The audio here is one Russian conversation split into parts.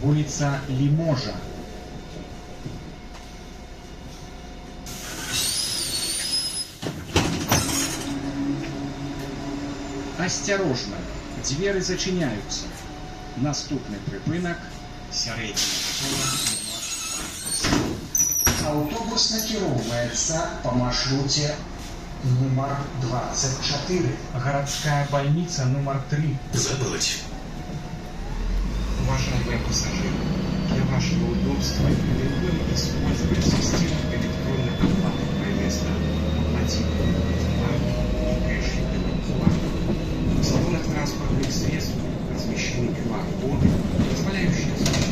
Вулица Лиможа. Осторожно, двери зачиняются. Наступний припинок середня школа номер 20. Автобус накіроўваецца по маршруте номер 24. Городская больница номер 3. Забыть. Уважаемые пассажиры, для вашего удобства рекомендуем использовать систему электронной оплаты проезда, оплатить и кэш-ебельным QR. В салонах транспортных средств размещены QR-коды, позволяющие осуществить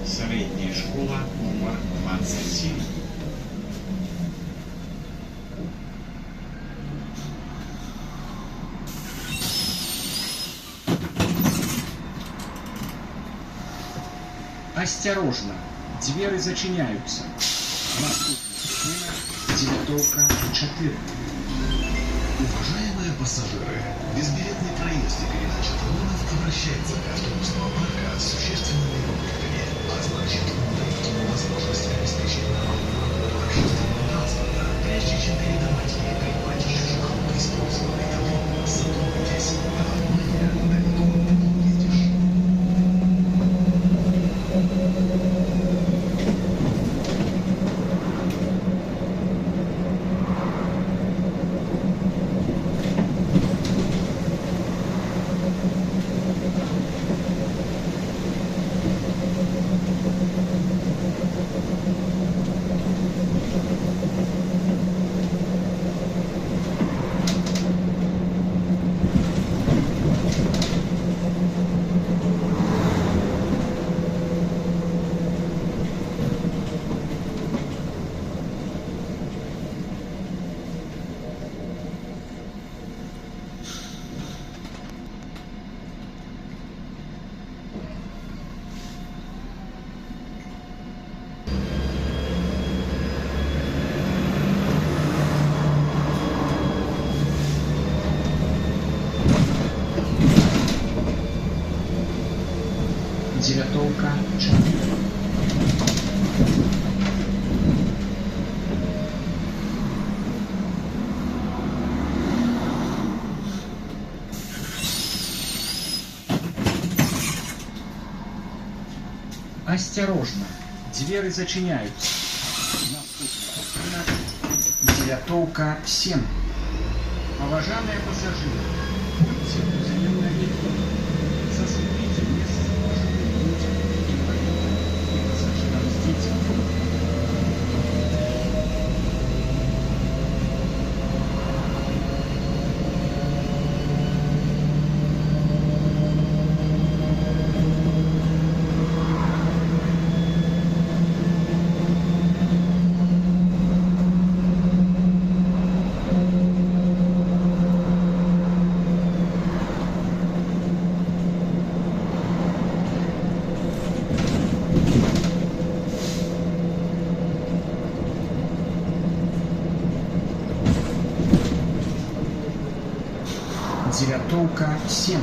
Средняя школа номер 27. Осторожно, двери зачиняются. Наступный припинок Девятовка 4. Уважаемые пассажиры, безбилетный проезд и передача талонов обращается к автобусного парка с существенными убытками, а значит, дает ему возможность обеспечить нормальную работу общественного транспорта. Прежде чем передавать или принимать чужих использованный талон, задумайтесь, а внимание далеко не уедешь. Девятовка 4. Осторожно, двери зачиняются. Наступный припинок Девятовка 7. Уважаемые пассажиры, будьте узеленовеки. Засыпите место пожилым людям, инвалидам и пассажирам с детьми. Девятовка 7.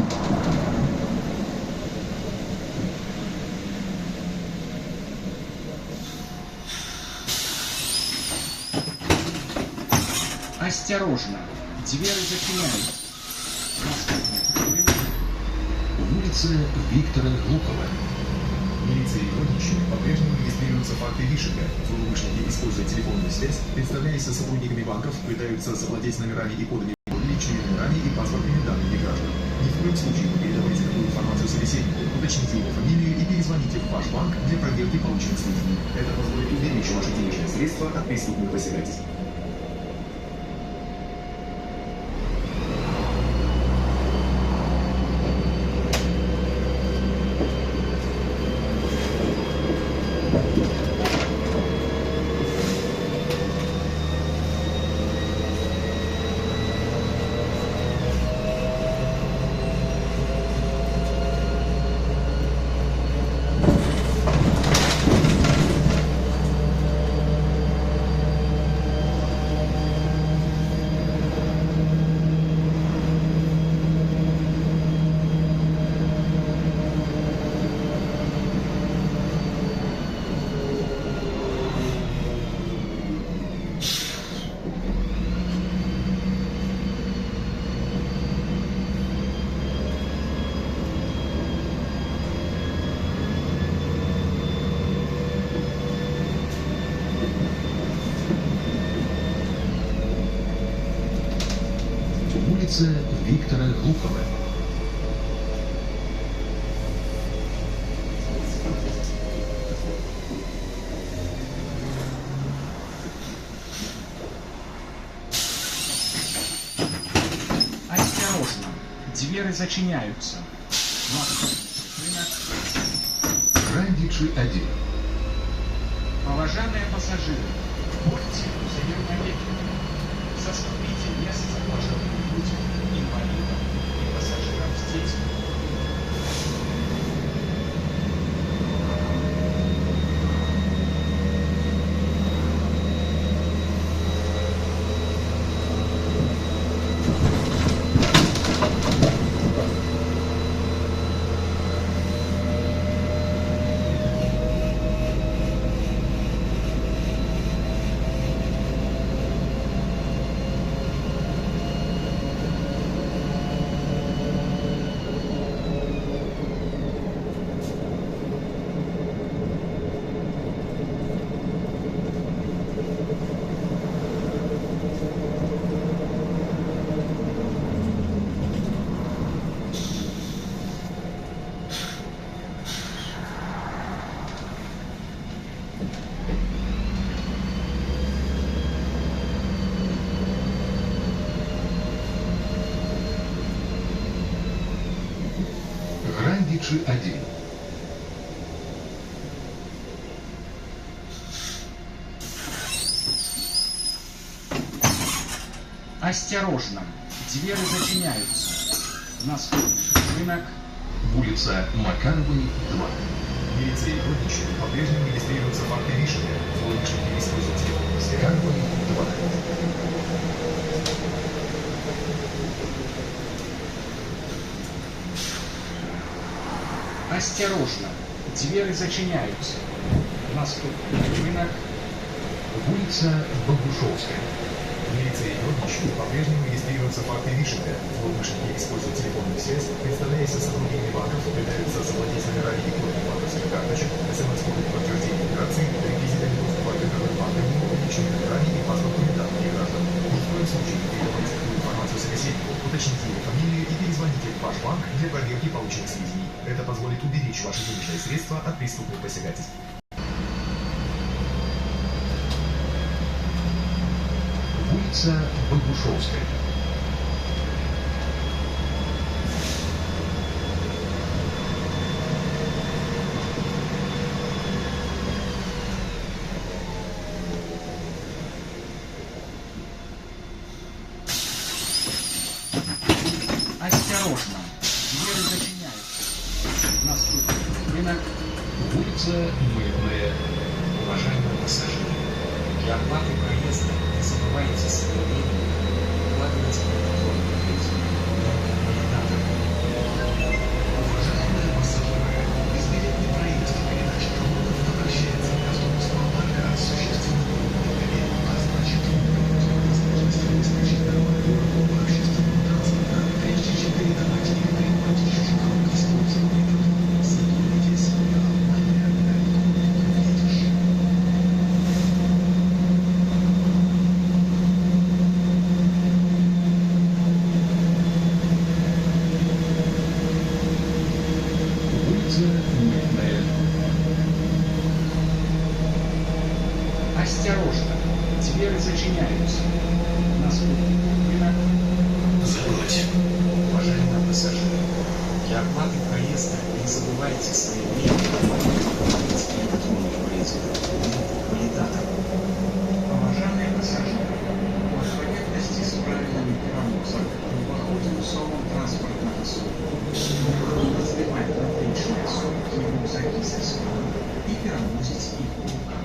Осторожно, двери зачиняются. На спутник рынок. Улица Виктора Глухова. Милиция и родичи по-прежнему регистрируются факты вишика. Злоумышленники, используя телефонную связь, представляясь сотрудниками банков, пытаются завладеть номерами и кодами, личными номерами и паспортными данными граждан. Ни в коем случае не передавайте такую информацию собеседнику, уточните его фамилию и перезвоните в ваш банк для проверки полученных сведений. Это позволит уберечь ваши денежные средства от преступных посягательств. Улица Виктора Глухова. Осторожно, двери зачиняются. На спутник рынок. Грандичи 1. Уважаемые пассажиры, будьте взаимновеки. Заступите место пожилым людям, инвалидам и пассажирам с детьми. Грандичи 1. Осторожно, двери зачиняются. На спутник рынок. Улица Макаровой 2. Милиция и родичи по-прежнему регистрируются факты вишика. Злоумышленники, используя телефонную связь, Макаровой 2. Осторожно, двери зачиняются. На спутник рынок. Улица Богушевская. Милиция и родичи по-прежнему регистрируются факты вишика. Злоумышленники, используя телефонную связь, представляясь сотрудниками банков, пытаются завладеть номерами и кодами банковских карточек, смс-коды подтверждения операций, реквизитами доступа к игровым банками, личными номерами и паспортными данными граждан. Ни в коем случае не передавайте такую информацию собеседнику, уточните его фамилию и перезвоните в ваш банк для проверки полученных сведений. Это позволит уберечь ваши денежные средства от преступных посягательств. Улица Богушевская. Осторожно, двери зачиняются. На спутник рынок. Улица Мыльная. Уважаемые пассажиры, для оплаты проезда не забывайте свое время укладывать в электронную кредит. Не надо. Уважаемые пассажиры, безбилетный проезд передачи талонов обращается к автобусного парка с существенными убытками, а значит, возможность обеспечить нормальную работу общественного транспорта, прежде чем Двери зачиняются. Наступит рынок. Забудь. Уважаемые пассажиры, для оплаты проезда не забывайте своевременно оплатить электронный проездной документ валидатор. Уважаемые пассажиры, по корректности с правилами перевозок в походе в особом транспортном средстве необходимо снимать наплечные сумки и рюкзаки со спины и перевозить их в руках.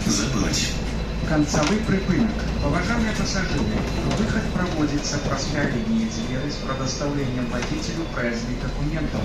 Забудь. Концевый припынок. Уважаемые пассажиры, выход проводится праз пярэднія дзверы з прадастаўленнем водителю проездных документов.